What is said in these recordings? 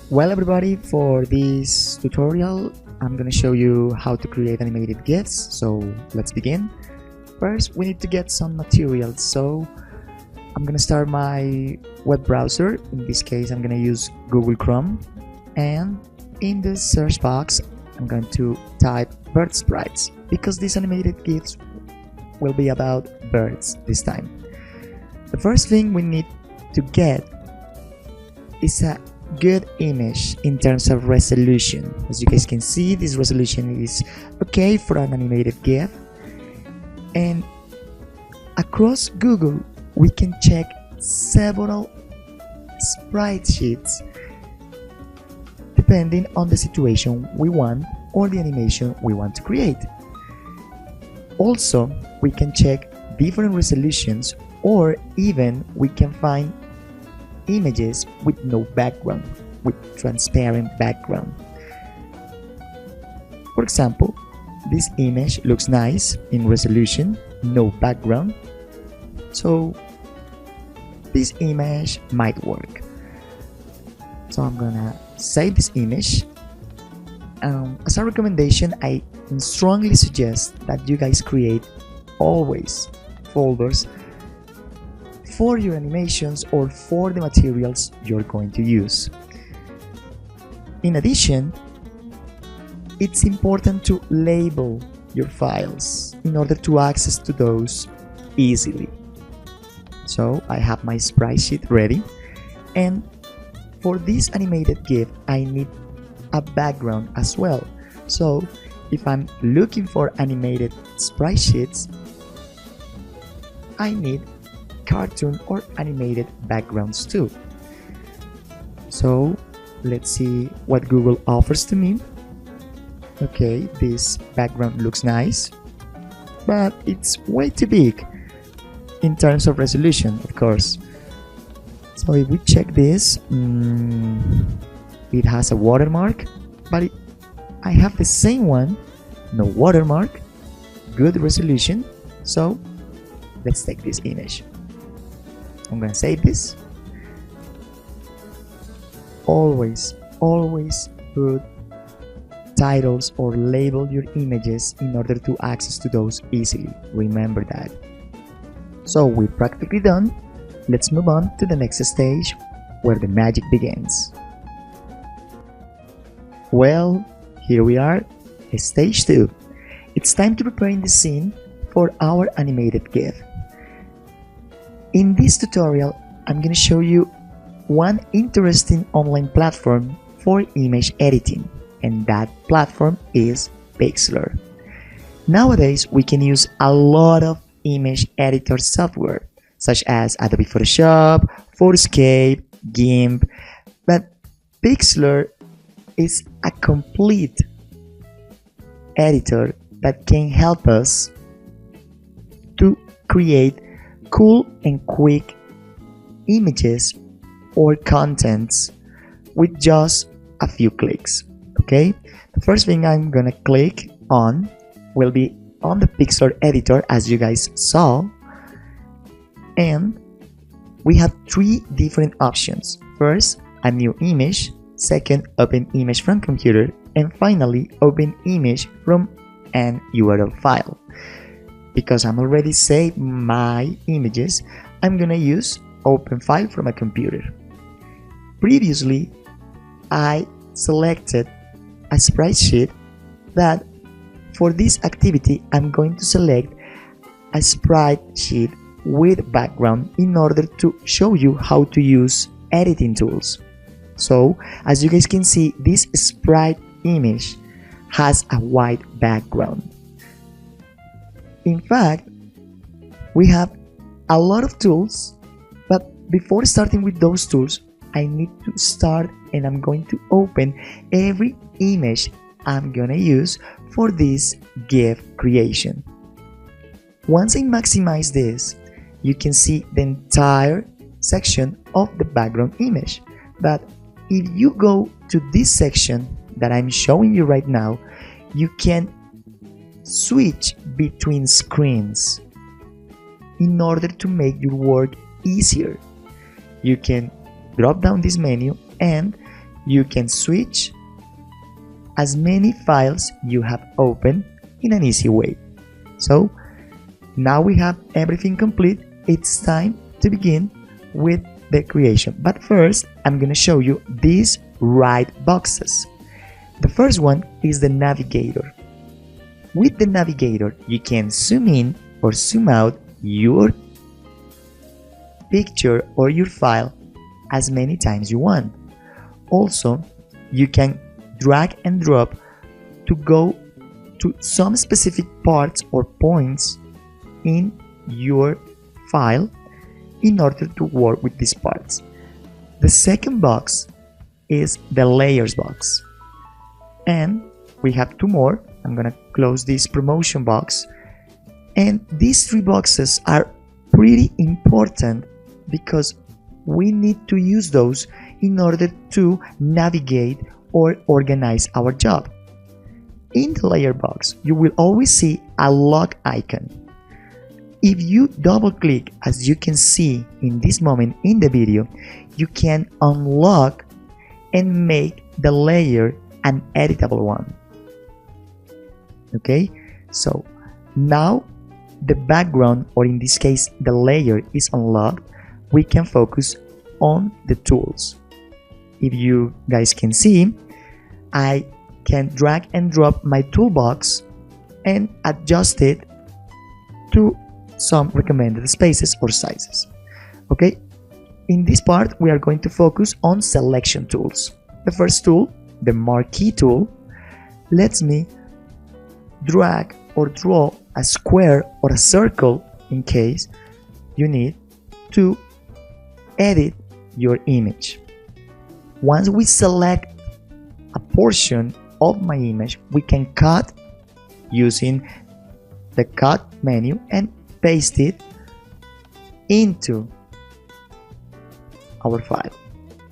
Well everybody, for this tutorial I'm gonna show you how to create animated GIFs, so let's begin. First we need to get some materials, so I'm gonna start my web browser. In this case I'm gonna use Google Chrome, and in the search box I'm going to type bird sprites, because these animated GIFs will be about birds this time. The first thing we need to get is a good image in terms of resolution. As you guys can see, this resolution is okay for an animated GIF, and across Google we can check several sprite sheets depending on the situation we want or the animation we want to create. Also, we can check different resolutions, or even we can find images with no background, with transparent background. For example, this image looks nice in resolution, no background, so this image might work. So I'm gonna save this image. As a recommendation, I strongly suggest that you guys create always folders for your animations or for the materials you're going to use. In addition, it's important to label your files in order to access to those easily. So I have my sprite sheet ready, and for this animated GIF I need a background as well. So if I'm looking for animated sprite sheets, I need cartoon or animated backgrounds too. So let's see what Google offers to me. Okay, this background looks nice, but it's way too big in terms of resolution, of course. So if we check this, it has a watermark, but I have the same one, no watermark, good resolution. So let's take this image. I'm gonna save this. Always put titles or label your images in order to access to those easily. Remember that. So we're practically done. Let's move on to the next stage, where the magic begins. Well, here we are, stage 2. It's time to prepare the scene for our animated GIF. In this tutorial, I'm going to show you one interesting online platform for image editing, and that platform is Pixlr. Nowadays, we can use a lot of image editor software, such as Adobe Photoshop, Photoscape, GIMP, but Pixlr is a complete editor that can help us to create cool and quick images or contents with just a few clicks. Okay, the first thing I'm gonna click on will be on the Pixlr editor, as you guys saw, and we have 3 different options. First, a new image. Second, open image from computer, and finally open image from an URL file. Because I'm already saved my images, I'm gonna use open file from a computer. Previously, I selected a sprite sheet, that for this activity I'm going to select a sprite sheet with background in order to show you how to use editing tools. So as you guys can see, this sprite image has a white background. In fact, we have a lot of tools, but before starting with those tools, I need to start, and I'm going to open every image I'm gonna use for this GIF creation. Once I maximize this, you can see the entire section of the background image. But if you go to this section that I'm showing you right now, you can switch between screens in order to make your work easier. You can drop down this menu and you can switch as many files you have opened in an easy way. So now we have everything complete. It's time to begin with the creation. But first, I'm going to show you these right boxes. The first one is the navigator. With the navigator, you can zoom in or zoom out your picture or your file as many times you want. Also, you can drag and drop to go to some specific parts or points in your file in order to work with these parts. The second box is the layers box, and we have two more. I'm gonna close this promotion box, and these three boxes are pretty important because we need to use those in order to navigate or organize our job. In the layer box, you will always see a lock icon. If you double click, as you can see in this moment in the video, you can unlock and make the layer an editable one. Okay, so now the background, or in this case the layer, is unlocked. We can focus on the tools. If you guys can see, I can drag and drop my toolbox and adjust it to some recommended spaces or sizes. Okay, in this part we are going to focus on selection tools. The first tool, the marquee tool, lets me drag or draw a square or a circle in case you need to edit your image. Once we select a portion of my image, we can cut using the cut menu and paste it into our file,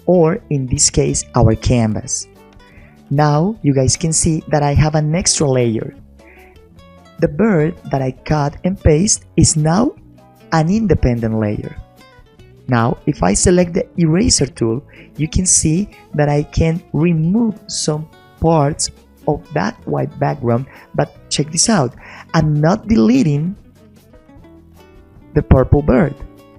or in this case our canvas. Now you guys can see that I have an extra layer. The bird that I cut and paste is now an independent layer. Now if I select the eraser tool, you can see that I can remove some parts of that white background, but check this out, I'm not deleting the purple bird,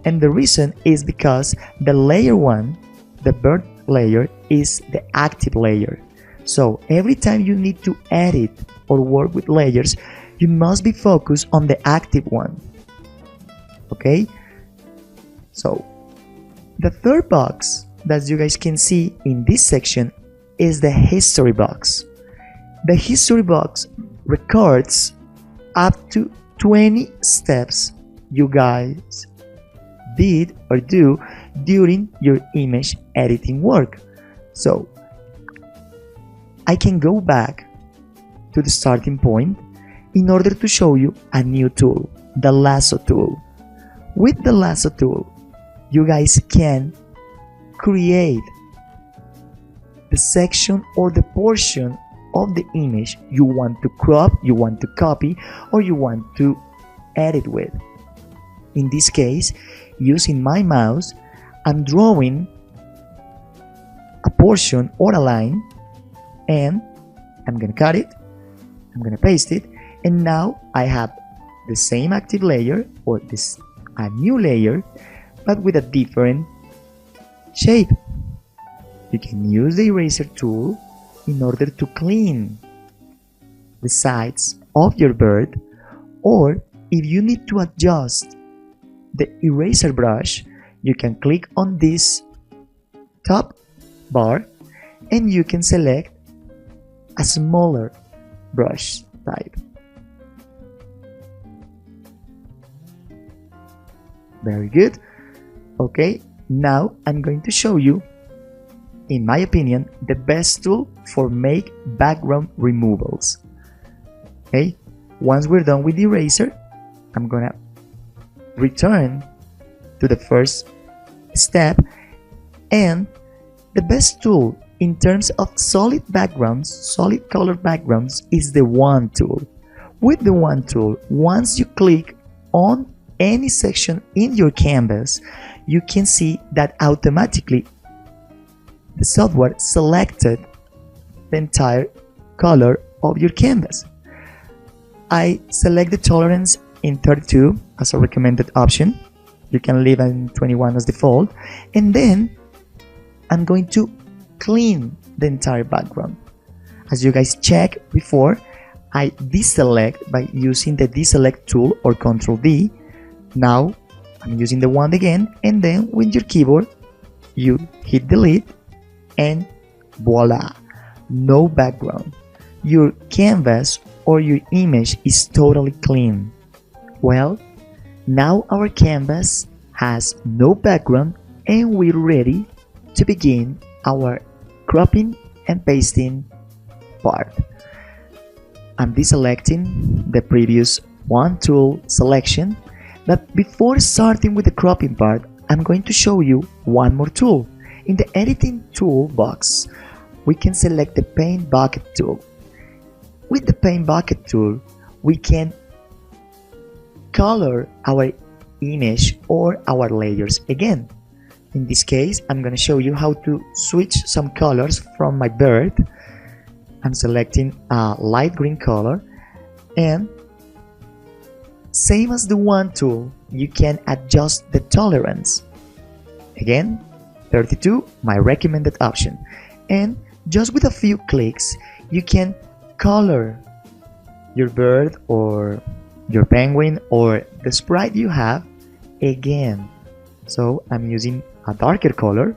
and the reason is because the layer 1, the bird layer, is the active layer. So every time you need to edit or work with layers, you must be focused on the active one. Okay, so the third box that you guys can see in this section is the history box. The history box records up to 20 steps you guys did or do during your image editing work. So I can go back to the starting point in order to show you a new tool, the lasso tool. With the lasso tool, you guys can create the section or the portion of the image you want to crop, you want to copy, or you want to edit with. In this case, using my mouse, I'm drawing a portion or a line, and I'm gonna cut it, I'm gonna paste it, and now I have the same active layer, or a new layer, but with a different shape. You can use the eraser tool in order to clean the sides of your bird, or if you need to adjust the eraser brush, you can click on this top bar and you can select a smaller brush type. Very good. Okay, now I'm going to show you, in my opinion, the best tool for make background removals. Okay, once we're done with the eraser, I'm gonna return to the first step, and the best tool in terms of solid backgrounds, solid color backgrounds, is the wand tool. With the wand tool, once you click on any section in your canvas, you can see that automatically the software selected the entire color of your canvas. I select the tolerance in 32 as a recommended option. You can leave it in 21 as default. And then I'm going to clean the entire background. As you guys checked before, I deselect by using the deselect tool or Ctrl D. Now I'm using the wand again, and then with your keyboard you hit delete and voila, no background. Your canvas or your image is totally clean. Well, now our canvas has no background and we're ready to begin our cropping and pasting part. I'm deselecting the previous one tool selection, but before starting with the cropping part, I'm going to show you one more tool. In the editing toolbox, we can select the paint bucket tool. With the paint bucket tool, we can color our image or our layers again. In this case, I'm going to show you how to switch some colors from my bird. I'm selecting a light green color, and same as the wand tool, you can adjust the tolerance. Again, 32, my recommended option. And just with a few clicks, you can color your bird or your penguin or the sprite you have again. So I'm using a darker color,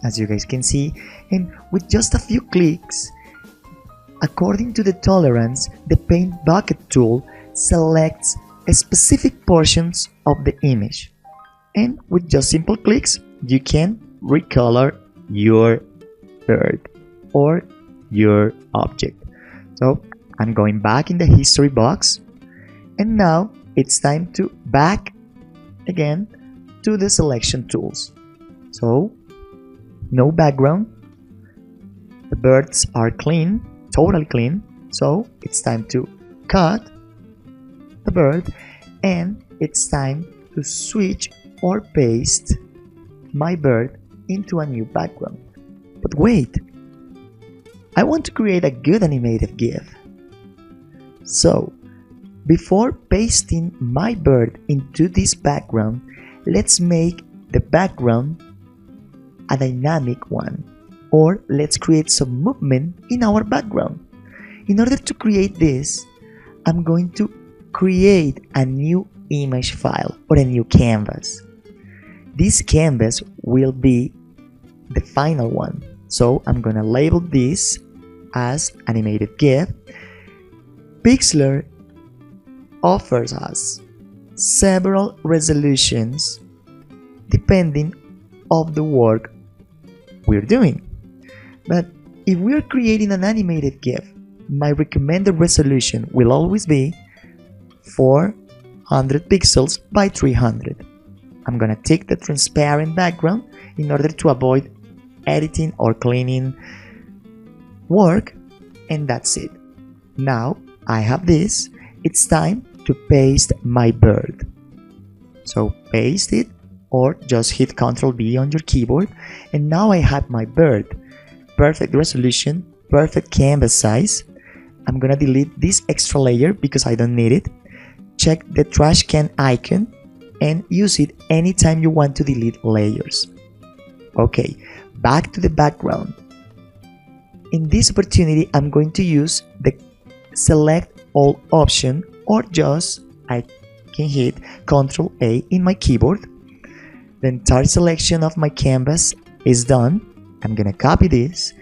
as you guys can see, and with just a few clicks, according to the tolerance, the paint bucket tool selects specific portions of the image, and with just simple clicks you can recolor your bird or your object. So I'm going back in the history box, and now it's time to back again to the selection tools. So no background, the birds are clean, totally clean, so it's time to cut the bird, and it's time to switch or paste my bird into a new background. But wait, I want to create a good animated GIF. So before pasting my bird into this background, let's make the background a dynamic one, or let's create some movement in our background. In order to create this, I'm going to create a new image file or a new canvas. This canvas will be the final one, so I'm gonna label this as animated GIF. Pixlr offers us several resolutions depending on the work we're doing. But if we're creating an animated GIF, my recommended resolution will always be 400 pixels by 300. I'm gonna take the transparent background in order to avoid editing or cleaning work, and that's it. Now I have this, it's time to paste my bird. So paste it, or just hit Ctrl B on your keyboard, and now I have my bird. Perfect resolution, perfect canvas size. I'm gonna delete this extra layer because I don't need it. Check the trash can icon and use it anytime you want to delete layers. Okay, back to the background. In this opportunity, I'm going to use the select all option, or just I can hit Ctrl A in my keyboard. The entire selection of my canvas is done. I'm gonna copy this,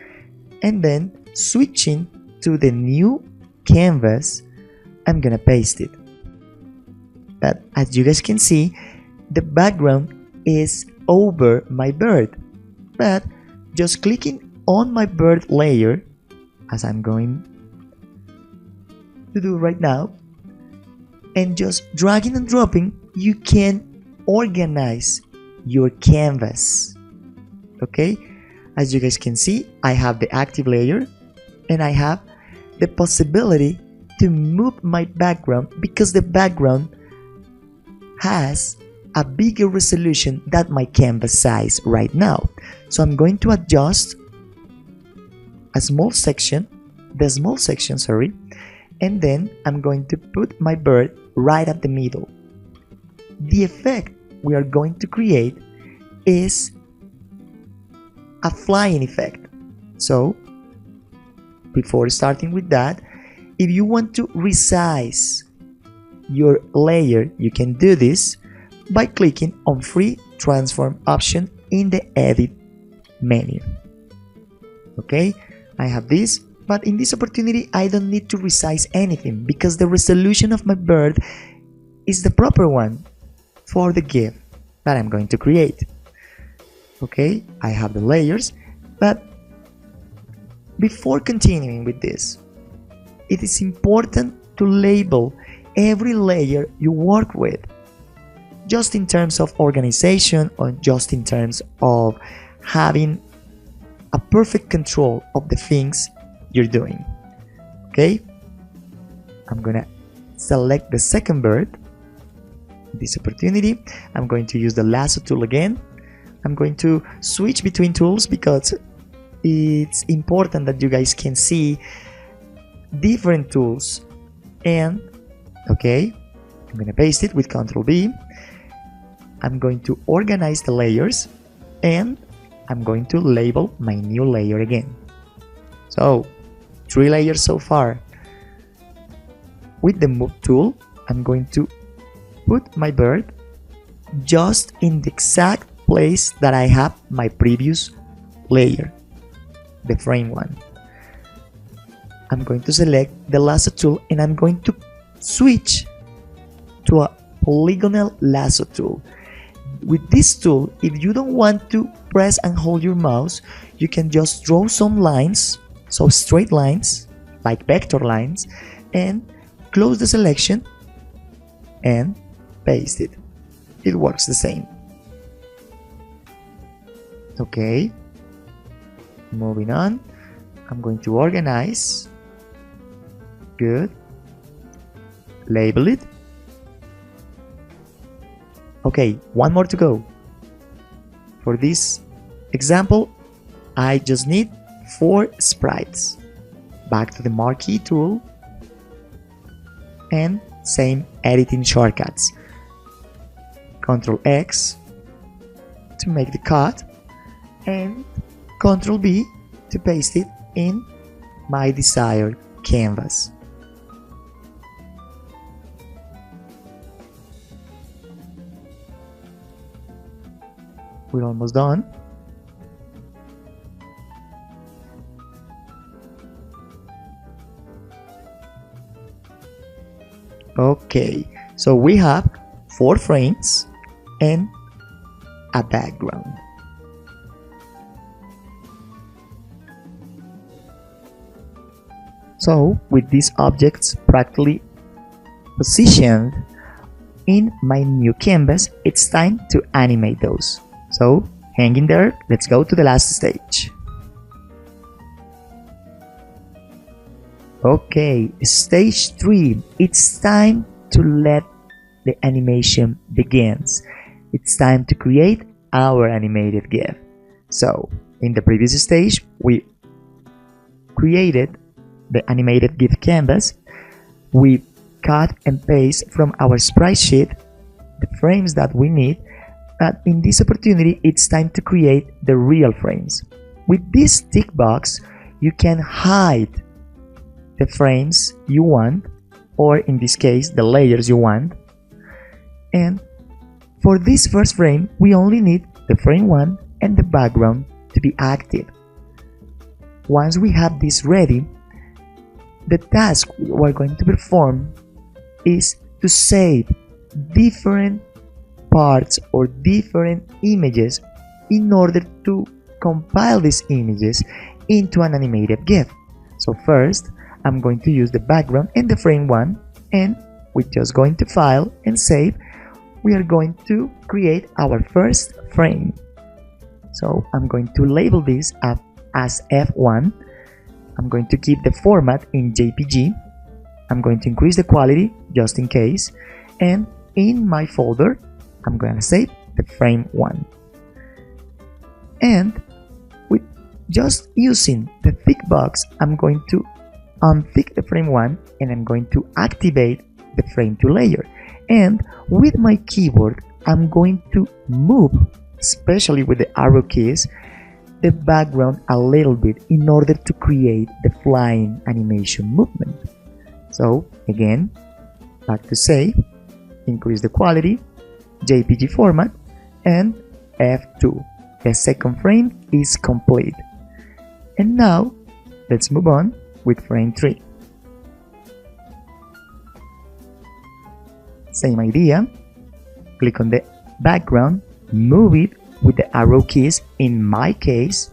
and then switching to the new canvas, I'm gonna paste it. But as you guys can see, the background is over my bird. But just clicking on my bird layer, as I'm going to do right now, and just dragging and dropping, you can organize your canvas. Okay, as you guys can see, I have the active layer, and I have the possibility to move my background because the background has a bigger resolution than my canvas size right now. So I'm going to adjust the small section, and then I'm going to put my bird right at the middle. The effect we are going to create is a flying effect. So before starting with that, if you want to resize your layer, you can do this by clicking on Free Transform option in the Edit menu. Okay, I have this, but in this opportunity I don't need to resize anything because the resolution of my bird is the proper one for the GIF that I'm going to create. Okay, I have the layers, but before continuing with this, it is important to label every layer you work with, just in terms of organization or just in terms of having a perfect control of the things you're doing. Okay, I'm gonna select the second bird. This opportunity, I'm going to use the lasso tool again. I'm going to switch between tools because it's important that you guys can see different tools. And okay, I'm gonna paste it with Ctrl V. I'm going to organize the layers and I'm going to label my new layer again. So 3 layers so far. With the move tool, I'm going to put my bird just in the exact place that I have my previous layer, the frame one. I'm going to select the lasso tool and I'm going to switch to a polygonal lasso tool. With this tool, if you don't want to press and hold your mouse, you can just draw some lines, so straight lines, like vector lines, and close the selection and paste it. It works the same. Okay, moving on, I'm going to organize. Good. Label it. Okay, one more to go. For this example, I just need 4 sprites. Back to the marquee tool and same editing shortcuts. Ctrl X to make the cut and Ctrl V to paste it in my desired canvas. We're almost done. Okay, so we have 4 frames and a background. So with these objects practically positioned in my new canvas, it's time to animate those. So hang in there, let's go to the last stage. Okay, stage 3, it's time to let the animation begins. It's time to create our animated GIF. So in the previous stage, we created the animated GIF canvas. We cut and paste from our sprite sheet the frames that we need. But in this opportunity, it's time to create the real frames. With this tick box, you can hide the frames you want, or in this case, the layers you want. And for this first frame, we only need the frame 1 and the background to be active. Once we have this ready, the task we're going to perform is to save different parts or different images in order to compile these images into an animated GIF. So first, I'm going to use the background and the frame 1, and we're just going to File and Save. We are going to create our first frame. So I'm going to label this as F1. I'm going to keep the format in JPG. I'm going to increase the quality just in case, and in my folder I'm gonna save the frame 1. And with just using the thick box, I'm going to untick the frame 1 and I'm going to activate the frame 2 layer. And with my keyboard, I'm going to move, especially with the arrow keys, the background a little bit in order to create the flying animation movement. So again, back to save, increase the quality, JPG format, and F2. The second frame is complete. And now, let's move on with frame 3. Same idea, click on the background, move it with the arrow keys in my case,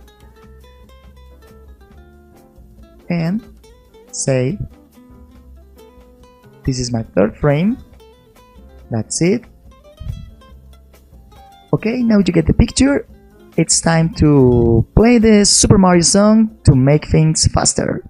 and save. This is my third frame. That's it. Okay, now you get the picture. It's time to play the Super Mario song to make things faster.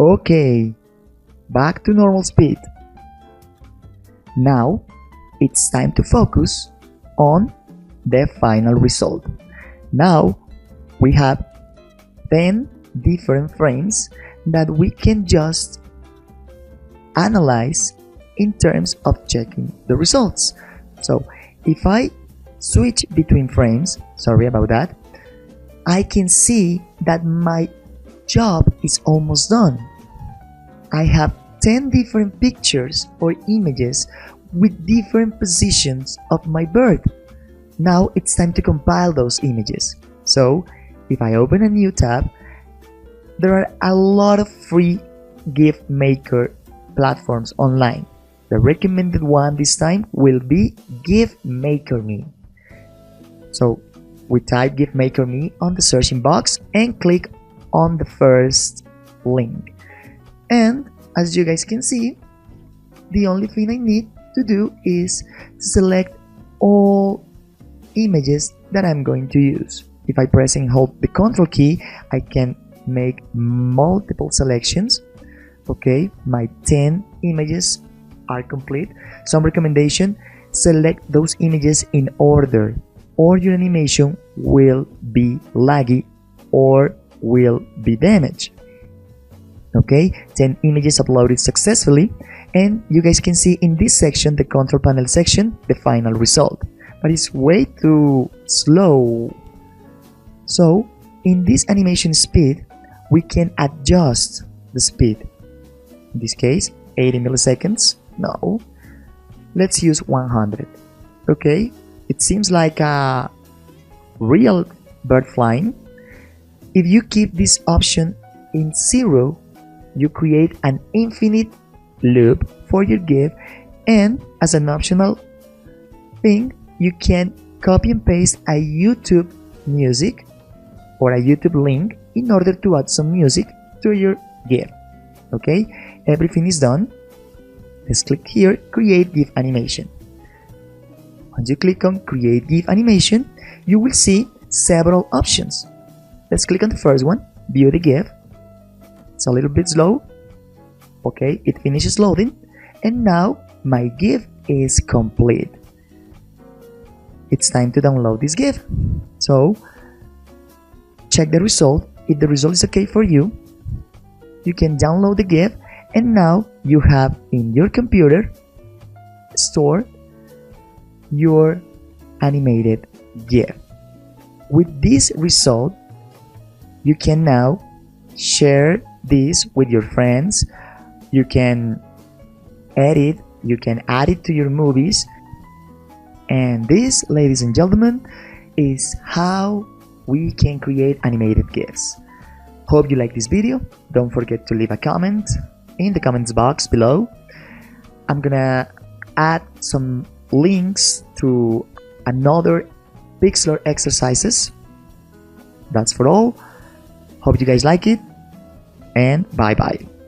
Okay, back to normal speed. Now it's time to focus on the final result. Now we have 10 different frames that we can just analyze in terms of checking the results. So if I switch between frames, sorry about that, I can see that my job is almost done. I have 10 different pictures or images with different positions of my bird. Now it's time to compile those images. So if I open a new tab, there are a lot of free GIF maker platforms online. The recommended one this time will be GIF Maker Me. So we type GIF Maker Me on the searching box and click on the first link. And as you guys can see, the only thing I need to do is to select all images that I'm going to use. If I press and hold the Control key, I can make multiple selections. Okay, my 10 images are complete. Some recommendation, select those images in order or your animation will be laggy or will be damaged. Okay, 10 images uploaded successfully, and you guys can see in this section, the control panel section, the final result, but it's way too slow. So in this animation speed, we can adjust the speed. In this case, 80 milliseconds. No, let's use 100. Okay, it seems like a real bird flying. If you keep this option in 0, you create an infinite loop for your GIF, and as an optional thing, you can copy and paste a YouTube music or a YouTube link in order to add some music to your GIF. Okay, everything is done. Let's click here, create GIF animation. Once you click on create GIF animation, you will see several options. Let's click on the first one, view the GIF. It's a little bit slow. Okay, it finishes loading, and now my GIF is complete. It's time to download this GIF. So check the result. If the result is okay for you, you can download the GIF, and now you have in your computer stored your animated GIF. With this result, you can now share this with your friends. You can edit, you can add it to your movies, and this, ladies and gentlemen, is how we can create animated GIFs. Hope you like this video. Don't forget to leave a comment in the comments box below. I'm gonna add some links to another Pixlr exercises. That's for all. Hope you guys like it, and bye bye.